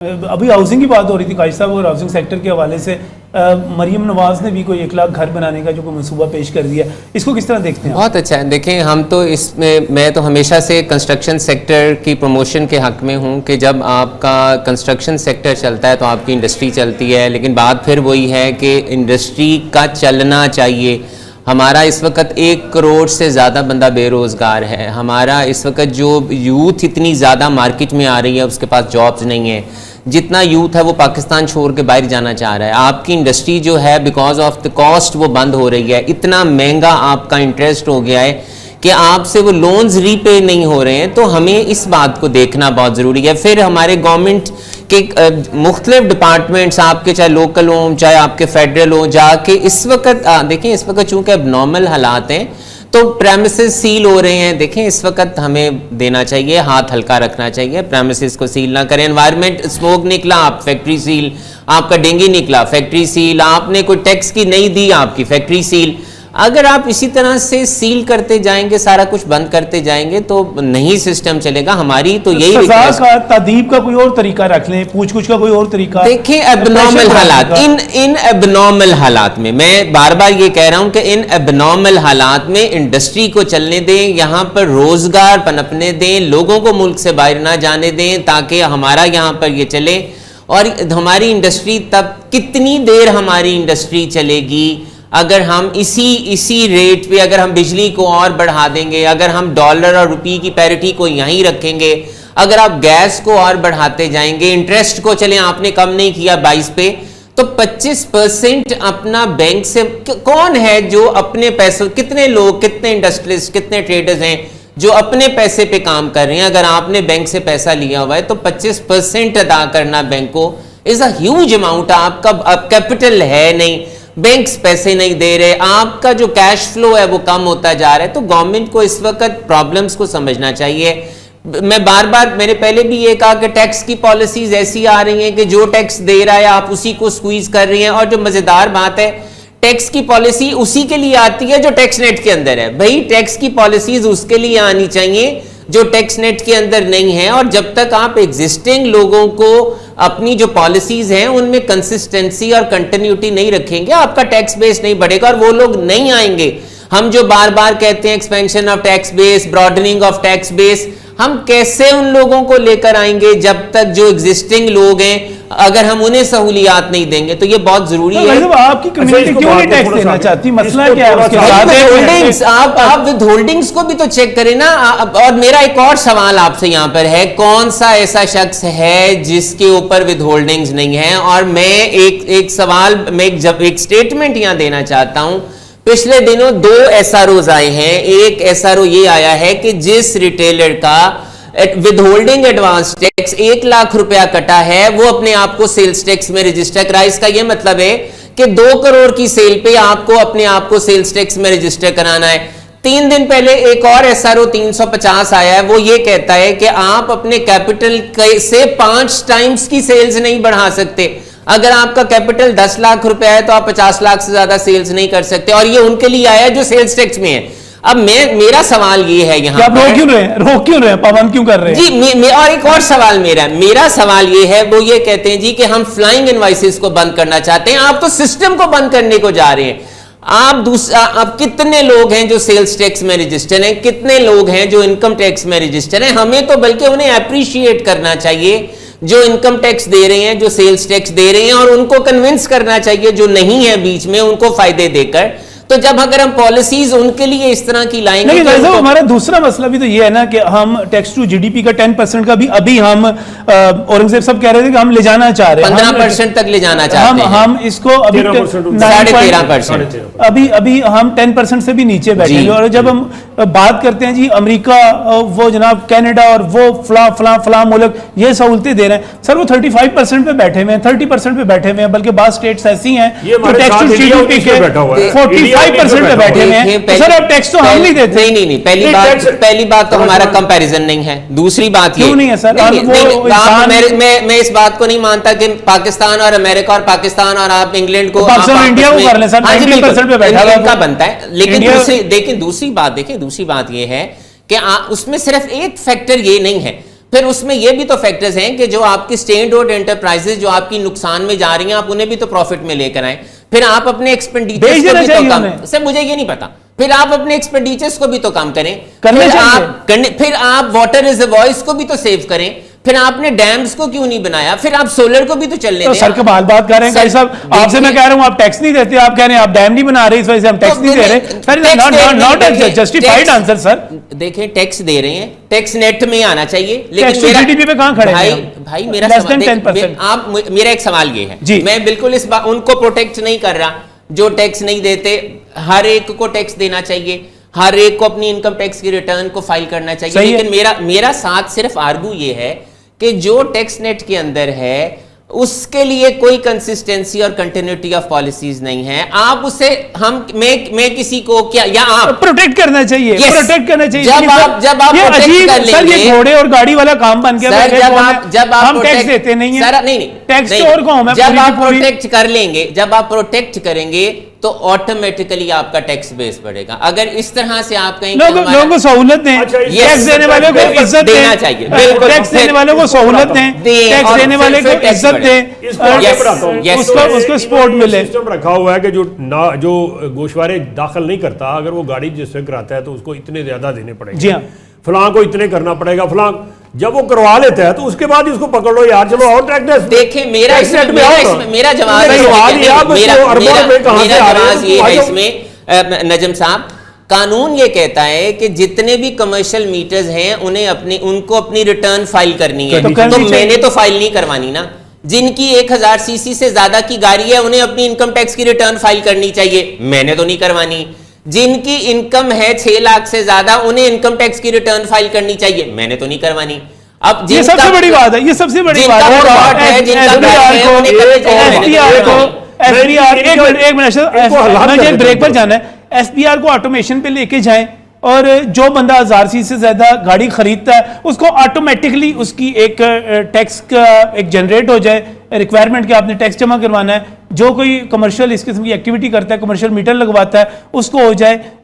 अभी हाउसिंग की बात हो रही थी काजी साहब, और हाउसिंग सेक्टर के हवाले से मरीम नवाज ने भी कोई 1 लाख घर बनाने का जो कोई मंसूबा पेश कर दिया, इसको किस तरह देखते हैं? बहुत अच्छा है। देखें, हम तो इसमें, मैं तो हमेशा से कंस्ट्रक्शन सेक्टर की प्रमोशन के हक में हूँ कि जब आपका कंस्ट्रक्शन सेक्टर चलता है तो आपकी इंडस्ट्री चलती है, लेकिन बात फिर वही है कि इंडस्ट्री का चलना चाहिए। हमारा इस वक्त 1 करोड़ से ज़्यादा बंदा बेरोज़गार है। हमारा इस वक्त जो यूथ इतनी ज़्यादा मार्केट में आ रही है, उसके पास जॉब्स नहीं है। जितना यूथ है वो पाकिस्तान छोड़ के बाहर जाना चाह रहा है। आपकी इंडस्ट्री जो है बिकॉज ऑफ द कॉस्ट वो बंद हो रही है। इतना महंगा आपका इंटरेस्ट हो गया है कि आपसे वो लोन्स रीपे नहीं हो रहे हैं। तो हमें इस बात को देखना बहुत ज़रूरी है। फिर हमारे गवर्नमेंट के मुख्तलिफ डिपार्टमेंट्स, आपके चाहे लोकल हों चाहे आपके फेडरल हों, जाके इस वक्त देखें, इस वक्त चूँकि एबनॉर्मल हालात हैं तो प्रेमिसेस सील हो रहे हैं। देखें, इस वक्त हमें देना चाहिए, हाथ हल्का रखना चाहिए, प्रेमिसेस को सील ना करें। एनवायरनमेंट स्मोक निकला, आप फैक्ट्री सील, आपका डेंगू निकला, फैक्ट्री सील, आपने कोई टैक्स की नहीं दी, आपकी फैक्ट्री सील। अगर आप इसी तरह से सील करते जाएंगे, सारा कुछ बंद करते जाएंगे तो नहीं सिस्टम चलेगा। हमारी तो यही रिक्वेस्ट है, तादीब का कोई और तरीका रख लें, पूछ कुछ का कोई और तरीका। देखें, एबनॉर्मल हालात, इन एबनॉर्मल हालात में, मैं बार बार ये कह रहा हूं कि इन एबनॉर्मल हालात में इंडस्ट्री को चलने दें, यहां पर रोजगार पनपने दें, लोगों को मुल्क से बाहर ना जाने दें, ताकि हमारा यहां पर ये चले। और हमारी इंडस्ट्री, तब कितनी देर हमारी इंडस्ट्री चलेगी अगर हम इसी रेट पे, अगर हम बिजली को और बढ़ा देंगे, अगर हम डॉलर और रुपये की पैरिटी को यहीं रखेंगे, अगर आप गैस को और बढ़ाते जाएंगे, इंटरेस्ट को चले आपने कम नहीं किया 22 पे, तो 25% अपना बैंक से, कौन है जो अपने पैसों, कितने लोग, कितने इंडस्ट्रियलिस्ट, कितने ट्रेडर्स हैं जो अपने पैसे पे काम कर रहे हैं? अगर आपने बैंक से पैसा लिया हुआ है तो 25% अदा करना बैंक को इज अ ह्यूज अमाउंट। आपका अब कैपिटल है नहीं, बैंक्स पैसे नहीं दे रहे, आपका जो कैश फ्लो है वो कम होता जा रहा है। तो गवर्नमेंट को इस वक्त प्रॉब्लम्स को समझना चाहिए। मैं बार बार, मैंने पहले भी ये कहा कि टैक्स की पॉलिसीज ऐसी आ रही हैं कि जो टैक्स दे रहा है आप उसी को स्क्वीज कर रही हैं। और जो मजेदार बात है, टैक्स की पॉलिसी उसी के लिए आती है जो टैक्स नेट के अंदर है। भाई, टैक्स की पॉलिसीज उसके लिए आनी चाहिए जो टैक्स नेट के अंदर नहीं है। और जब तक आप एग्जिस्टिंग लोगों को अपनी जो पॉलिसीज हैं उनमें कंसिस्टेंसी और कंटिन्यूटी नहीं रखेंगे, आपका टैक्स बेस नहीं बढ़ेगा और वो लोग नहीं आएंगे। हम जो बार बार कहते हैं expansion of tax base, broadening of tax base, हम कैसे उन लोगों को लेकर आएंगे जब तक जो एग्जिस्टिंग लोग हैं, अगर हम उन्हें सहूलियात नहीं देंगे? तो ये बहुत जरूरी है। आपकी कम्युनिटी क्यों नहीं टैक्स देना चाहती? मसला क्या है उसके साथ? आप विद होल्डिंग्स को भी तो चेक करें ना। और मेरा एक और सवाल आपसे यहाँ पर है, कौन सा ऐसा शख्स है जिसके ऊपर विद होल्डिंग्स नहीं है? और मैं एक सवाल, मैं एक स्टेटमेंट यहाँ देना चाहता हूँ। पिछले दिनों 2 SROs आए हैं। एक SRO ये आया है कि जिस रिटेलर का with holding advance tax 1 lakh रुपया कटा है, वो अपने आप को सेल्स टैक्स में रजिस्टर कराए। इसका ये मतलब है कि 2 करोड़ की सेल पे आपको अपने आप को सेल्स टैक्स में रजिस्टर कराना है। 3 दिन पहले एक और SRO 350 आया है, वो ये कहता है कि आप अपने कैपिटल से 5 टाइम्स की सेल्स नहीं बढ़ा सकते। अगर आपका कैपिटल 10 लाख रुपया है तो आप 50 लाख से ज्यादा सेल्स नहीं कर सकते। और ये उनके लिए आया है जो सेल्स टैक्स में है। अब मेरा सवाल ये है, यहाँ रोक क्यों रहे हैं, पाबंद क्यों कर रहे हैं? जी, और एक और सवाल मेरा सवाल ये है, वो ये कहते हैं जी कि हम फ्लाइंग इनवॉइसेस को बंद करना चाहते हैं। आप तो सिस्टम को बंद करने को जा रहे हैं। आप कितने लोग हैं जो सेल्स टैक्स में रजिस्टर हैं, कितने लोग हैं जो इनकम टैक्स में रजिस्टर हैं? हमें तो बल्कि उन्हें अप्रिशिएट करना चाहिए जो इनकम टैक्स दे रहे हैं, जो सेल्स टैक्स दे रहे हैं, और उनको कन्विंस करना चाहिए जो नहीं है बीच में, उनको फायदे देकर। तो जब अगर हम पॉलिसीज उनके लिए इस तरह की लाएंगे, नहीं तो हमारा दूसरा मसला भी तो ये है ना कि हम टैक्स टू जीडीपी का 10% का भी अभी हम औरंगजेब साहब कह रहे थे कि हम ले जाना चाह रहे हैं, 15% तक ले जाना चाहते हैं। हम इसको अभी 13.5%, अभी हम 10% से भी नीचे बैठे हैं। और जब हम बात करते हैं जी अमेरिका, वो जनाब कनाडा और वो फला मुल्क ये सहूलतें दे रहे हैं, सर वो 35% पे बैठे हुए हैं, 30% पे बैठे हुए हैं, बल्कि बात स्टेट्स ऐसी हैं जो टैक्स टू जीडीपी के 45% पे बैठे हुए हैं। सर अब टैक्स तो हम नहीं देते। नहीं, पहली बात तो हमारा कंपैरिजन नहीं है। दूसरी बात ये क्यों नहीं है सर? मैं इस बात को नहीं मानता कि पाकिस्तान और अमेरिका और पाकिस्तान और आप इंग्लैंड को, इंडिया को कर ले सर, 90% पे बैठा हुआ बनता है। लेकिन दूसरी बात यह है कि उसमें सिर्फ एक फैक्टर ये नहीं है। फिर उसमें ये भी तो फैक्टर्स हैं कि जो आपकी स्टेट ओन्ड एंटरप्राइजेज जो आपकी नुकसान में जा रही हैं, आप उन्हें भी तो प्रॉफिट में लेकर आए। फिर आप अपने एक्सपेंडिचर्स को भी तो कम, सर मुझे ये नहीं पता, फिर आप अपने एक्सपेंडिचर्स को भी तो कम करें, फिर आप वाटर रिजर्वॉयर्स को भी तो सेव करें, फिर आपने डैम्स को क्यों नहीं बनाया, फिर आप सोलर को भी तो चलने दें। सर कमाल बात कर रहे हैं साहब, आपसे मैं कह रहा हूं आप टैक्स नहीं देते, आप कह रहे हैं आप डैम नहीं बना रहे, इस वजह से हम टैक्स नहीं दे रहे। Sir not a justified answer sir. देखिए टैक्स दे रहे हैं, टैक्स नेट में आना चाहिए, लेकिन मेरा जीडीपी पे कहां खड़े हैं भाई मेरा आप मेरा एक सवाल ये है, मैं बिल्कुल इस बात उनको प्रोटेक्ट नहीं कर रहा जो टैक्स नहीं देते, हर एक को टैक्स देना चाहिए, हर एक को अपनी इनकम टैक्स की रिटर्न को फाइल करना चाहिए, लेकिन मेरा साथ सिर्फ आर्गू ये है कि जो टैक्स नेट के अंदर है उसके लिए कोई कंसिस्टेंसी और कंटिन्यूटी ऑफ पॉलिसीज नहीं है। आप उसे मैं किसी को क्या या आप प्रोटेक्ट करना चाहिए, प्रोटेक्ट करना चाहिए। जब आप प्रोटेक्ट कर लेंगे, सर ये घोड़े और गाड़ी वाला काम बन गया। जब आप हम टैक्स देते नहीं है, सर नहीं टैक्स और कौन है? जब आप प्रोटेक्ट कर लेंगे, जब आप प्रोटेक्ट करेंगे तो ऑटोमेटिकली आपका टैक्स बेस बढ़ेगा। अगर इस तरह से आप कहेंगे लोगों को सहूलत दें, टैक्स देने वाले को इज्जत देना चाहिए, बिल्कुल टैक्स देने वालों को सहूलत दें, टैक्स देने वाले को इज्जत दें, उसको सपोर्ट मिले। सिस्टम रखा हुआ है कि जो गोशवारे दाखिल नहीं करता, अगर वो गाड़ी जिससे कराता है तो उसको इतने ज्यादा देने पड़ेंगे, जी हाँ, फलां को इतने करना पड़ेगा, फलां जब वो करवा लेता है तो उसके बाद ही उसको पकड़ लो यार, चलो और टैक्स देखिए मेरा जवाब ये है इसमें नजम साहब, कानून ये कहता है कि जितने भी कमर्शियल मीटर्स हैं उनको अपनी रिटर्न फाइल करनी है, तो मैंने तो फाइल नहीं करवानी ना। जिनकी 1000 सीसी से ज्यादा की गाड़ी है उन्हें अपनी इनकम टैक्स की रिटर्न फाइल करनी चाहिए, मैंने तो नहीं करवानी। जिनकी इनकम है 6 लाख से ज्यादा उन्हें इनकम टैक्स की रिटर्न फाइल करनी चाहिए, मैंने तो नहीं करवानी। अब ये सबसे बड़ी बात है, ये सबसे बड़ी बात है। मुझे ब्रेक पर जाना है। एसपीआर को ऑटोमेशन पे लेके जाएं और जो बंदा 1000 सीसी से ज्यादा गाड़ी खरीदता है उसको ऑटोमेटिकली उसकी एक टैक्स का एक जनरेट हो जाए, रिक्वायरमेंट कि आपने टैक्स जमा करवाना है। जो कोई कमर्शियल इस किस्म की एक्टिविटी करता है, कमर्शियल मीटर लगवाता है, उसको हो जाए।